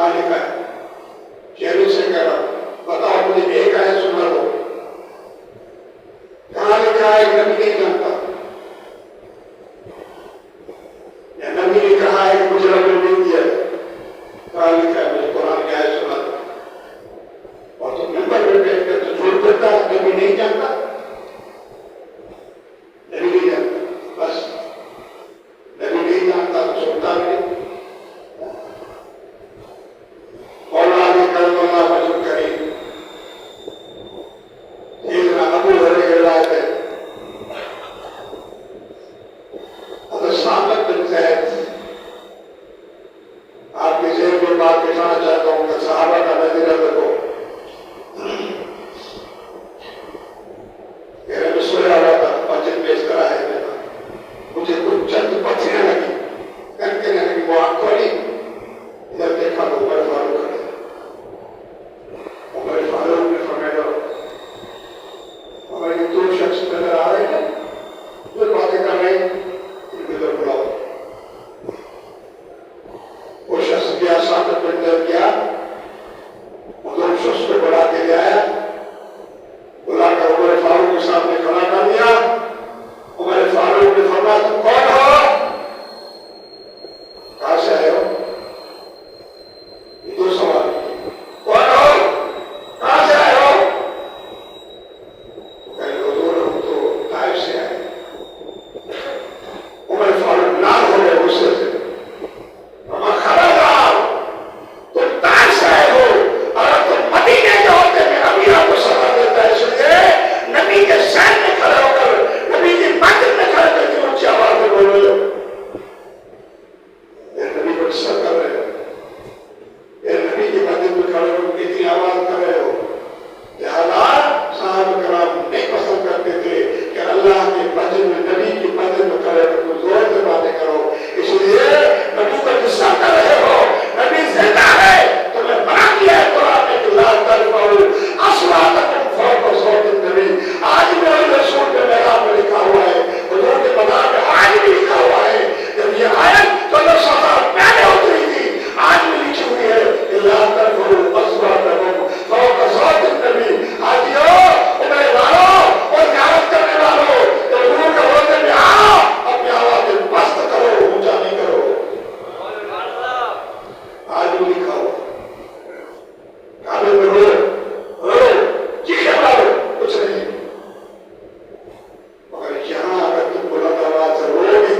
وہاں لکھا ہے، شہری سے کہہ رہا ہوں بتاؤ مجھے ایک آیت سنا دو، کہاں لکھا ہے نبی نہیں جانتا، یا نبی نے کہا ہے کہ مجھے رب نے نہیں دیا، کہاں لکھا ہے مجھے قرآن کی آیت سنا دو، اور تم ممبر پہ بیٹھ کر تو جھوٹ کرتا ہے نبی نہیں جانتا، نبی نہیں جانتا، بس نبی نہیں جانتا تو سنتا نہیں۔ مولا علی کرم اللہ وجہ کریم سیدنا ابو ہریرہ روایت ہے، حضرت ثابت بن زید، آپ کے ذہن میں بات بٹھانا چاہتا ہوں کہ صحابہ کا نظریہ رکھو، میرے میں سویا ہوا تھا مسجد میں اس طرح ہے، مجھے کچھ چند پتھریاں لگی، کنکریاں لگی، وہ آنکھ کھولی، ادھر دیکھا تو عمر فاروق کھڑے، عمر فاروق نے فرمایا ہمارے دو شخص نظر آ رہے ہیں جو باتیں کر رہے ہیں، ان کو ادھر بلاؤ۔ وہ شخص گیا، ساتھ میں اندر گیا، وہ دو شخص کو بلا کے لے آیا، بلا کر عمر فاروق کے سامنے کھڑا کر دیا۔ عمر فاروق نے فرمایا تم کون ہو؟ کہاں سے آئے ہو؟ یہ دو سوال، کون ہو؟ کہاں سے آئے ہو؟ کہیں حضور ہم تو طائف سے آئے۔ عمر فاروق لال ہو گئے غصے سے، فرمایا خبردار تم طائف سے آئے ہو، اگر تم مدینے کے ہوتے میرا میرا کو سزا دیتا ہے، اس لیے نبی کے سامنے کھڑے ہو کر، نبی کی مسجد میں کھڑے کر کے اونچی آواز میں بول رہے ہو، نبی کو ڈسٹرب کر رہے ہو، نبی کی مسجد میں کھڑے ہو اتنی آواز کر رہے ہو۔ لہٰذا صحابہ کرام نہیں پسند کرتے تھے کہ اللہ کی مسجد میں، نبی کی مسجد میں کھڑے ہو تو زور سے باتیں کرو، اس لیے نبی کو ڈسٹرب کر رہے ہو، نبی زندہ ہے، تمہیں منع کیا ہے قرآن میں کہ لا ترفعوا اصواتکم فوق صوت النبی۔ آج میرے رسول کے میدان میں لکھا ہوا ہے، حضور کے میدان میں آج بھی لکھا ہوا ہے، جب یہ آیت 1400 سال پہلے اتری تھی آج بھی لکھی ہوئی ہے کہ لا ترفعوا اصواتکم فوق صوت النبی۔ آجیو عمر والوں اور زیارت کرنے والوں، جب حضور کے روزے میں آؤ اپنی آواز پست کرو، اونچا نہیں کرو، آج بھی لکھا ہوا کعبے میں رو چیخے مارو، کچھ نہیں، مگر یہاں اگر تم بلند آواز سے رو گے،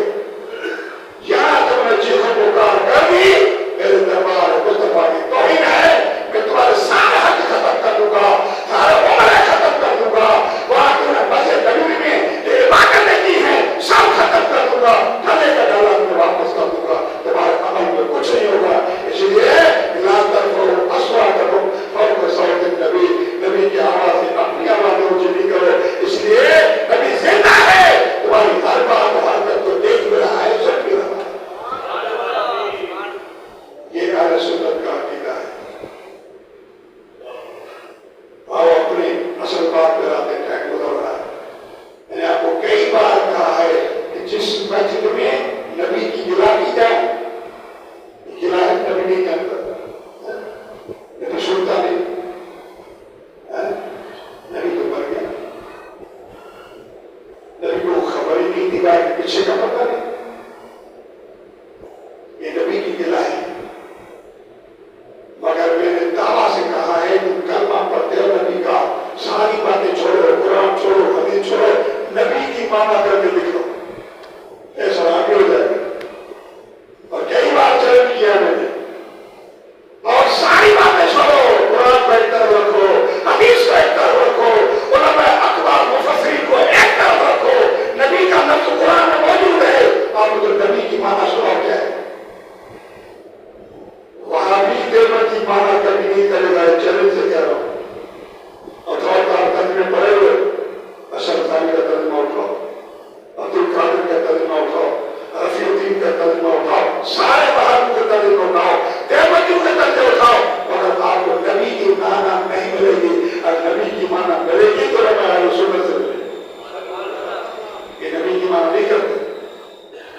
یہاں تم نے چیخوں پکار کر دی، میرے دربار مصطفیٰ کی توہین ہے، میں تمہارے سارے حق ختم کر دوں گا، سارے عمریں ختم کر دوں گا، وہاں تم نے مسجد نبوی میں جو عبادتیں کی ہیں سب ختم کر دوں گا، ڈھلے کا ڈالا تمہیں واپس کر دوں گا، تمہارے عمل میں کچھ نہیں ہوگا۔ اس لیے لا ترفعوا اصواتکم فوق صوت النبی، نبی کی آواز سے اپنی آواز اونچی نہیں کرو، اس لیے نبی زندہ ہے، تمہاری ہر بات حرکت کو دیکھ بھی رہا ہے، سن بھی رہا ہے۔ یہ اہل سنت کا عقیدہ ہے۔ آؤ اپنی اصل بات پہ آتے ہیں، ٹائم گزر رہا ہے۔ میں نے آپ کو کئی بار کہا ہے کہ جس مسجد میں نبی کی گلا کی جائے، گلا نبی نہیں کرتا، یہ تو سنتا نہیں، نبی تو مر گیا، نبی کو خبر ہی نہیں تھی کہ پیچھے کا پتہ نہیں، یہ نبی کی گلا ہے۔ مگر میں نے دعویٰ سے کہا ہے تم کلمہ پڑھتے ہو نبی کا، ساری باتیں چھوڑو، قرآن چھوڑو، حدیث چھوڑو، نبی کی مانا کر کے لکھ لو، ایسا آگے ہو جائے گا۔ اور کئی بار چیلنج کیا میں نے، اور ساری باتیں چھوڑو، قرآن کو ایک طرف رکھو، حدیث کو ایک طرف رکھو، علماء اقوال مفسرین کو ایک طرف رکھو، نبی کا لفظ قرآن میں موجود ہے، آپ مجھے نبی کی مانا سناؤ کیا ہے؟ وہاں بھی دیوبند کی مانا کبھی نہیں کرے گا، چیلنج سے کہہ رہا ہوں۔ اور ترجمے پڑے ہوئے اشرف ثانی کا ترجمہ اٹھاؤ، عبد القادر کا ترجمہ اٹھاؤ، رفیع الدین کا ترجمہ اٹھاؤ، سارے بہادر کا ترجمہ اٹھاؤ، دیوبندیوں کا ترجمہ اٹھاؤ، مگر آپ کو نبی کی مانا نہیں ملے گی۔ اگر نبی کی مانا ملے گی تو رب اہل سنت سے ملے گی۔ یہ نبی کی مانا نہیں کرتے،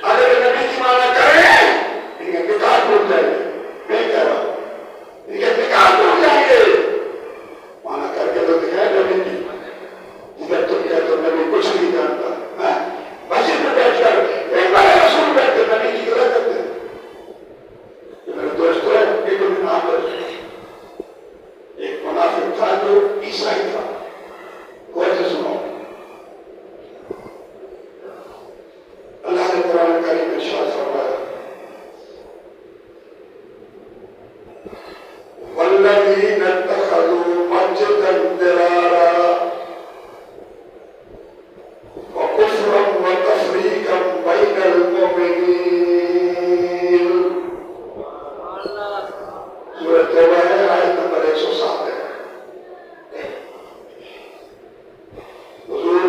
اگر نبی کی مانا کریں ان کا کتاب ٹوٹ جائے گی۔ میں کہہ رہا ہوں مسجدا ضرارا وكفرا وتفريقا بين المؤمنين. سورة توبہ ہے، آیت نمبر 107 ہے. حضور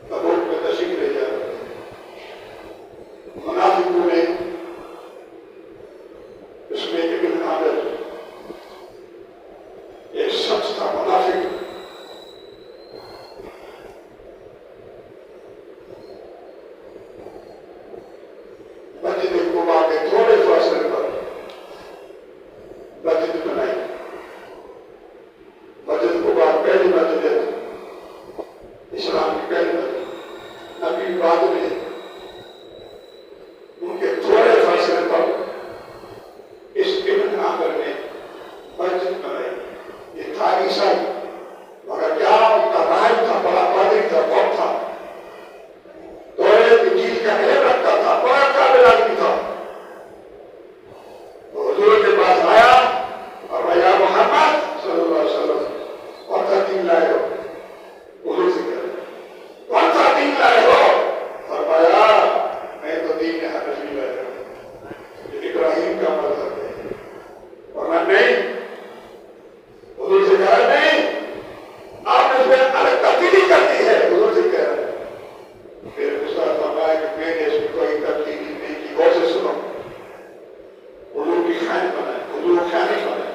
تبوک میں تشریف لے جا رہے تھے. منافقوں نے اس میں ابن عامر ایک شخص تھا منافق، مسجد قباء کے تھوڑے فاصلے پر مسجد بنائی. مسجد قباء پہلی مسجد ہے اسلام کی، پہلی مسجد. نبی بعد میں ان کے تھوڑے فاصلے پر اس ابن عامر نے مسجد بنائی. یہ تھا عیسائی، مگر کیا ان کا راہب تھا، بڑا پادری تھا، بہت تھا، توریت انجیل کا علم رکھتا تھا، بڑا قابل آدمی تھا. تو حضور کے پاس آیا اور یا محمد صلی اللہ علیہ وسلم کون سا دین لائے ہو؟ حضور سے کہہ رہے کون سا دین لائے ہو؟ فرمایا میں تو دین حنفی لائے ہوں، ابراہیم کا مذہب ہے. اور میں نہیں، حضور سے کہا نہیں، آپ نے اس میں الگ تبدیلی کر دی ہے. حضور سے کہہ رہے پھر استاد فرمایا کہ میں نے اس میں کوئی تبدیلی نہیں کی. غور سے سنو، حضور کی خیال بنائے، حضور خیال بنائے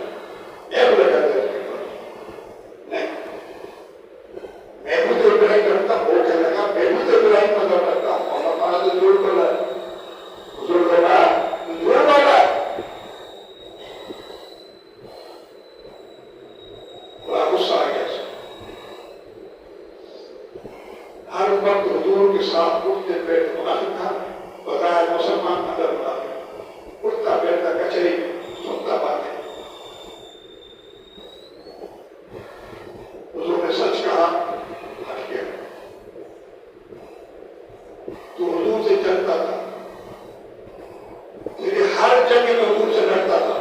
ایک لگا دے نہیں. میں بھی تو ابراہیم رکھتا ہوں، وہ کہنے لگا میں بھی تو ابراہیم مذہب رکھتا ہوں. اور ہمارا تو جھوٹ بولا ہے. حضور بولا جھوٹ بولا ہے. بڑا غصہ آ گیا. ہر وقت حضور کے ساتھ اٹھتے بیٹھتے منافق تھا، بظاہر مسلمان اندر منافق، اٹھتا بیٹھتا کچہری سنتا باتیں. حضور نے سچ کہا، ہٹ گیا. تو حضور سے جنگتا تھا، تیری ہر جنگ میں حضور سے لڑتا تھا.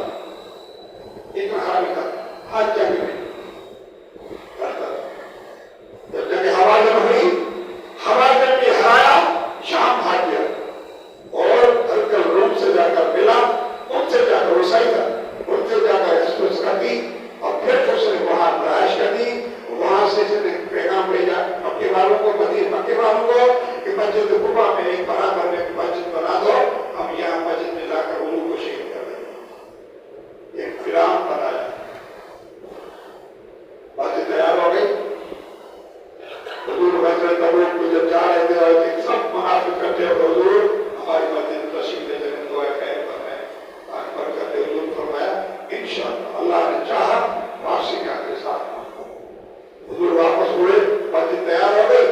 اتنا حامی تھا، ہر جنگ میں لڑتا تھا. جب جنگ حوازن ہوئی، حوازن بھی ہرایا، شام بھاگ گیا اور ہلکل روم سے جا کر ملا. ان سے جا کر رسائی تھا، ان سے جا کر ایکسپریس کر دی اور پھر اس نے وہاں رہائش کر دی. وہاں سے پیغام بھیجا مکے والوں کو، مکے والوں کو کہ مسجد قباء میں ایک برابر میں مسجد بنا دو، ہم یہاں مسجد میں جا کر حضور کو شہید کر دیں. ایک پلان بنایا. مسجد تیار ہو گئی. حضور غزوہ تبوک کو جب جا رہے تھے اور سب منافق کرتے ہو حضور ہماری مسجد تشریف لے جائیں، دعا خیر فرمائے، آج برکت دے. حضور فرمایا انشاءاللہ اللہ نے چاہا واپسی کا کے ساتھ. حضور واپس ہوئے، مسجد تیار ہو گئی.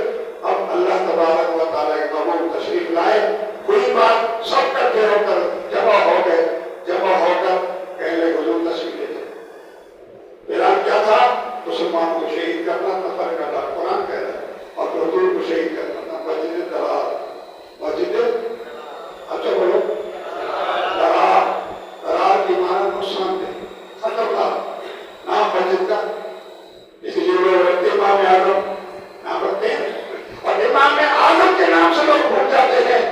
اب اللہ تبارک و تعالیٰ کے قبول تشریف لائے. کوئی بات سب کٹھے ہو کر جمع ہو گئے، جمع ہو کر کہنے لگے حضور تشریف لے جائیں. اعلان کیا تھا؟ مسلمان کو شہید کرنا تھا، فرق اللہ قرآن کہہ رہا ہے. اور حضور کو شہید کرنا تھا. مسجد درار، مسجد اچھا بولو درار. درار کی معنی نقصان دہ، خطرناک نام مسجد کا. اس لیے لوگ رکھتے امام اعظم نام رکھتے ہیں، اور امام اعظم کے نام سے لوگ بھول جاتے ہیں.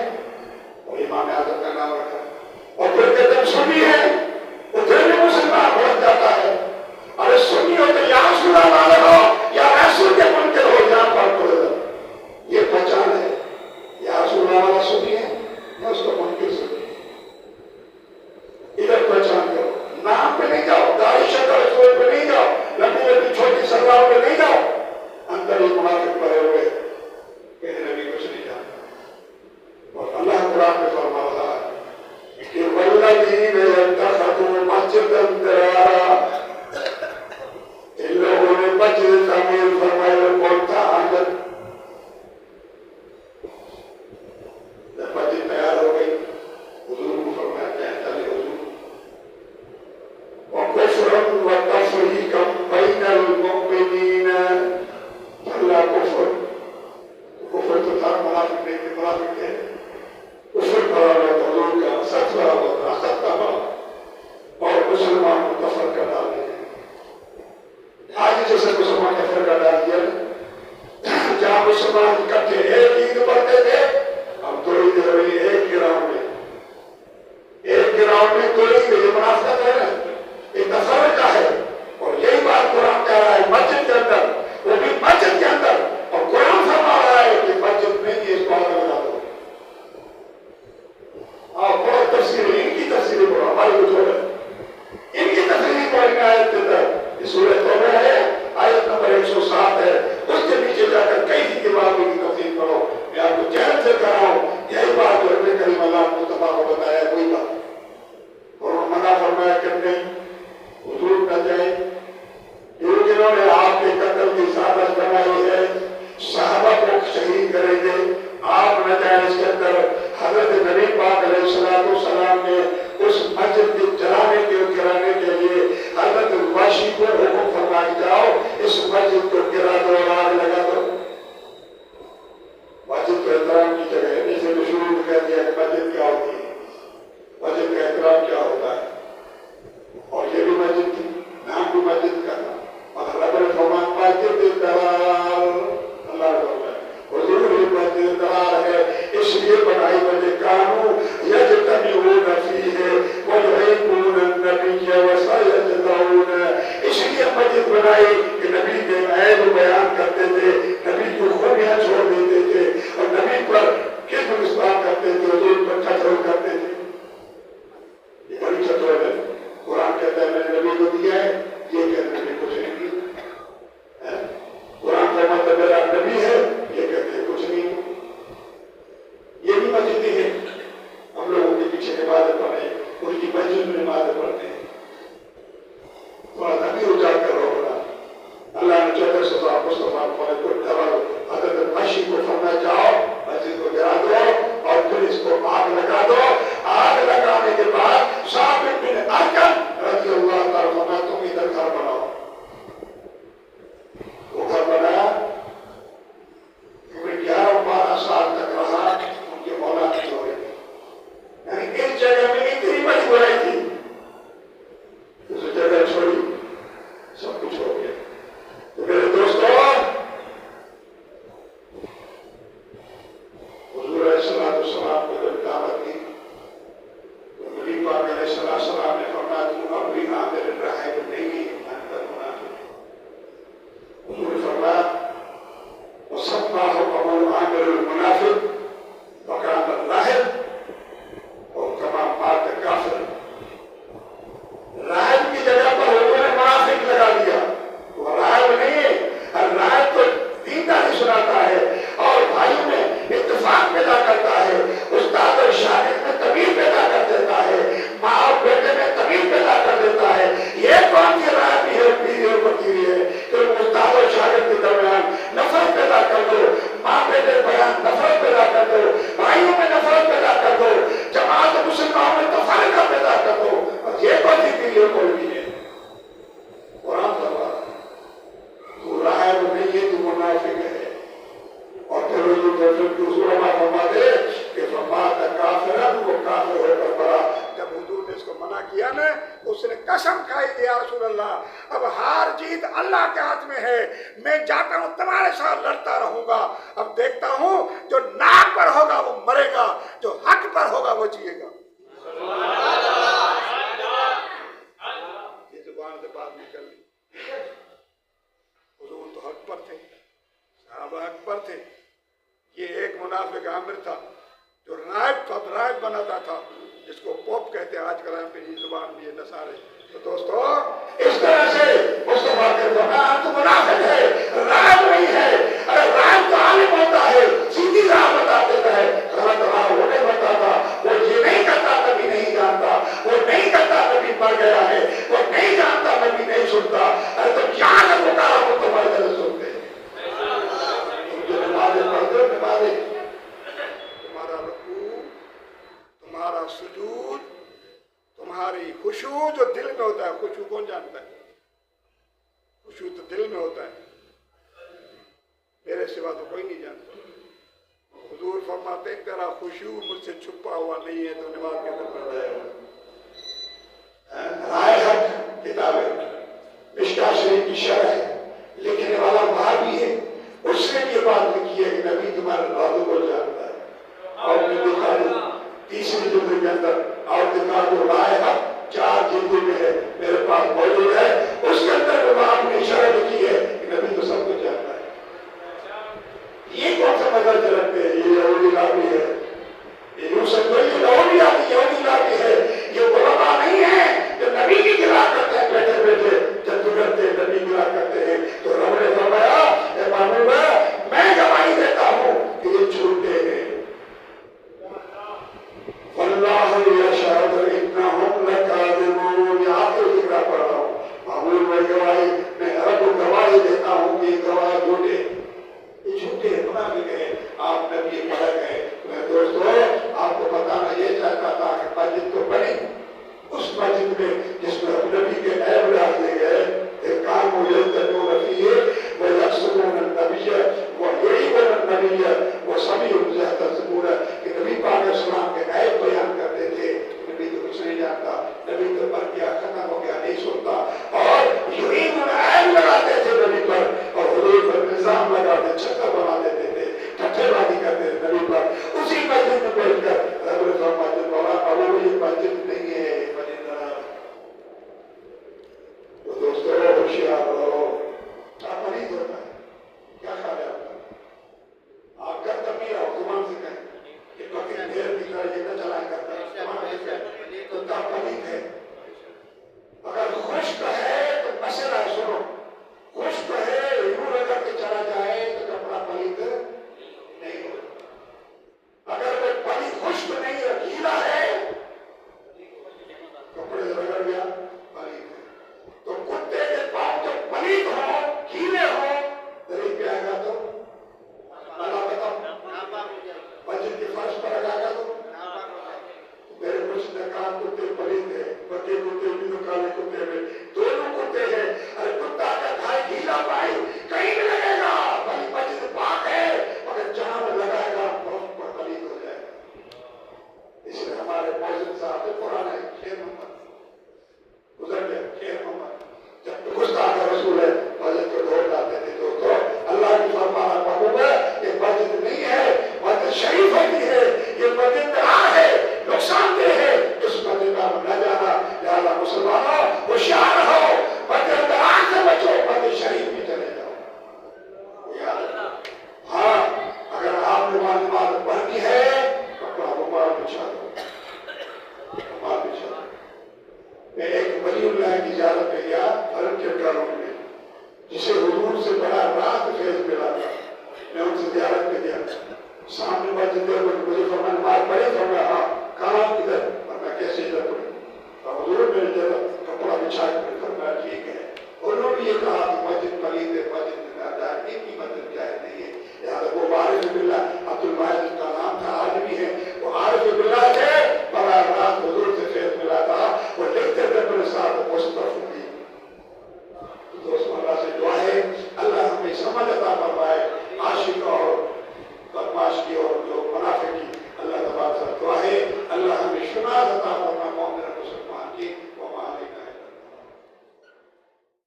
اور امام اعظم کا نام رکھا اور پھر کہتے ہیں سنی ہے، ادھر بھی مسلمان بھول جاتا ہے. ارے سنی ہو تو یا رسول اللہ والے ہو یا رسول کے منکر ہو، یہاں پر پڑے گا. یہ پہچان ہے. یا رسول اللہ والا سنی ہے یا اس کو منکر سنی ہے. ادھر پہچان کرو. نام پہ نہیں جاؤ، داڑھی شکل رسول پہ نہیں جاؤ، لمبی لمبی چھوٹی سلوار پہ نہیں جاؤ. اندر ہی منافق پڑے ہوئے کہ نبی کچھ نہیں جانتا. اور اللہ قرآن میں فرما رہا ہے کہ والذین اتخذوا مسجدا ضرارا. ان لوگوں نے مسجد تعمیر فرمائی. اور کون تھا؟ آدم. جب مسجد تیار ہو گئی حضور کو فرمایا چلے حضور. وکفرا وتفریقا بین المؤمنین. اللہ کفر تو تھا، منافق نہیں تھے، منافق تھے. کفر بڑا ہوا حضور کا، سچ بڑا ہوا، سچ کا بڑا. اور مسلمان کو تفریق گراؤنڈ میں کوئی یہ منافقت ہے نا، یہ تفرقہ ہے. اور یہی بات قرآن کہہ رہا ہے مسجد کے اندر، وہ بھی مسجد کے اندر، اور قرآن فرما رہا ہے کہ مسجد میں یہ اس کو آگ لگا دو. آپ بہت تفسیریں، ان کی تفسیریں پڑھو، ہماری کو چھوڑے، ان کی تفسیریں پڑھنے آیت کے اندر. یہ سورہ توبہ ہے، آیت نمبر 107 ہے، اس کے نیچے جا کر کئی کی باتوں کی تفسیر پڑھو. میں آپ کو چیلنج سے کہہ رہا ہوں، یہی بات جو رب کریم اللہ مصطفیٰ کو بتایا ہے وہی بات. اور وہ منع فرمایا کہ نہیں حضور نہ جائیں، جنہوں نے آپ کے قتل کی سازش بنائی ہے، صحابہ کو شہید کریں گے، آپ نہ جائیں اس کے اندر. حضرت نبی پاک علیہ السلام نے اس مسجد کے گرانے کے لیے حضرت واشی کو حکم فرمایا جاؤ اس مسجد کو گرا دو اور آگ لگا دو. مسجد کو احترام کی جگہ ہے، جیسے تو شروع میں کہہ دیا کہ مسجد کیا ہوتی ہے، مسجد کا احترام کیا ہوتا ہے. اور یہ بھی مسجد تھی، نام بھی مسجد کا تھا. اور رب الفرمان مسجد دلال، اللہ کا حضور ہی مسجد دلال ہے، اس لیے بنائی وجہ کانو یجتمعون فیہ ویحبون النبی وسیجدون. اس لیے مسجد بنائی کہ نبی کے عیب بیان کرتے تھے، نبی کو خوبیاں چھوڑ دیتے تھے، اور نبی پر کذب اسلام کرتے تھے، حضور پر چتر کرتے تھے. یہ بڑی چتر ہے. قرآن کہتا ہے میں نے نبی کو دیا ہے، یہ کہتے ہیں کچھ نہیں دیا. قرآن کا مطلب میرا نبی ہے، یہ کہتے ہیں کچھ نہیں. یہ بھی مسجدیں ہیں، ہم لوگوں کے پیچھے نمازیں پڑھیں، ان کی مسجد میں نمازیں پڑھتے ہیں. تھوڑا نبی اجاگر ہو رہا. اللہ نے 1400 مصطفیٰ کو ڈبل حضرت بشی کو فرمایا جاؤ مسجد کو گرا دو اور پھر اس کو آگ لگا دو. آگ لگانے کے بعد ثابت بن ارقم رضی اللہ تعالیٰ عنہ تم ادھر گھر بناؤ. وہ گھر بنایا، 11-12 سال تک رہا. ان کے مولا نہیں ہو رہے، یعنی اس جگہ میں اتنی بڑی برائی تھی، اس جگہ چھوڑی، سب کچھ ہو گیا. تو میرے دوستوں، حضور علیہ السلام کو جب دعوت دی تو نبی پاک علیہ السلام نے فرمایا تم اب بھی عامر راہب نہیں اندر منافق. حضور نے فرمایا وسماه قبول عامر المنافق وكان الراهب وكما مات كافر. راہب کی جگہ پر حضور نے منافق لگا دیا. وہ راہب نہیں ہے، راہب تو دینداری سناتا ہے اور بھائیوں میں اتفاق پیدا کرتا ہے، استاد اور شاگرد میں تمیز پیدا کر دیتا ہے، ماں اور بیٹے میں تمیز پیدا کر دیتا ہے. یہ کون سی راہبی ہے، پیری اور فقیری ہے کہ استاد اور شاگرد کے درمیان نفرت پیدا کر دو، ماں بیٹے بیان نفرت پیدا کر دو، بھائیوں میں نفرت پیدا کر دو، جماعت مسلمانوں میں تفرقہ پیدا کر دو. اور یہ کون سی پیری اور کوئی بھی ہے. قرآن فرما تو راہب نہیں ہے، تو منافق ہے. اور پھر حضور فرما دے کہ فمات کافرا، وہ کافر ہو کر پڑا. جب حضور نے اس کو منع کیا نا، اس نے قسم کھائی کہ یا رسول اللہ اب ہار جیت اللہ کے ہاتھ میں ہے، میں جاتا ہوں تمہارے ساتھ لڑتا رہوں گا. اب دیکھتا ہوں جو ناک پر ہوگا وہ مرے گا، جو حق پر ہوگا وہ جیے گا. یہ زبان سے بات نکل گئی. حضور تو حق پر تھے، صحابہ حق پر تھے. یہ ایک منافق عامر تھا جو راہب بناتا تھا، جس کو پوپ کہتے ہیں آج کل میری زبان میں، یہ نصارے. تو دوستو اس طرح سے مصطفیٰ کے فرمان تو منافق ہے، راہب نہیں ہے. اگر راہب تو عالم ہوتا ہے، سیدھی راہ بتا دیتا ہے، غلط راہ وہ نہیں بتاتا. وہ یہ نہیں کرتا کبھی نہیں جانتا، وہ نہیں کرتا کبھی مر گیا ہے، وہ نہیں جانتا کبھی نہیں سنتا. ارے تم یہاں سے پکارا تو تمہارے دل سنتے. نمازیں پڑھتے ہو، نمازیں، تمہارا رکوع، تمہارا سجود، تمہاری خشوع جو دل میں ہوتا ہے. خشوع کون جانتا ہے؟ خشوع تو دل میں ہوتا ہے، میرے سوا تو کوئی نہیں جانتا. حضور فرماتے ہیں تیرا خشوع مجھ سے چھپا ہوا نہیں ہے تو نماز کے اندر پڑھ جائے گا. رائے حق کتاب ہے، مشکاۃ شریف کی شرح ہے، لکھنے والا وہابی ہے. اس نے یہ بات لکھی ہے کہ نبی تمہارے رازوں کو جانتا ہے. اور میں دکھا دوں تیسری جلد کے اندر اور دکھا دو مسجد میں ہے میرے پاس موجود ہے، اس کے اندر وہ آپ نے اشارہ لکھی ہے کہ نبی تو سب کچھ جانتا ہے۔ یہ کون سا مذہب چلتے ہیں؟ یہ یہودی لابی ہے، یہ یوں سمجھو یہ یہودی لابی ہے، یہ علماء نہیں ہے جو نبی کی گرا کرتے ہیں بیٹھے بیٹھے جب کرتے نبی گرا کرتے ہیں۔ تو رب نے فرمایا اے محبوب میں گواہی دیتا ہوں کہ یہ جھوٹے ہیں۔ واللہ یشہد انہم لکاذبون، یہ آخر فکرہ پڑھ رہا ہوں، محبوب میں گواہی، میں رب کو گواہی دیتا ہوں کہ یہ گواہ جھوٹے، یہ جھوٹے منافق ہیں، آپ نبی پڑھ گئے۔ میں دوستو آپ کو بتانا یہ چاہتا تھا کہ مسجد تو بنی، اس مسجد میں جس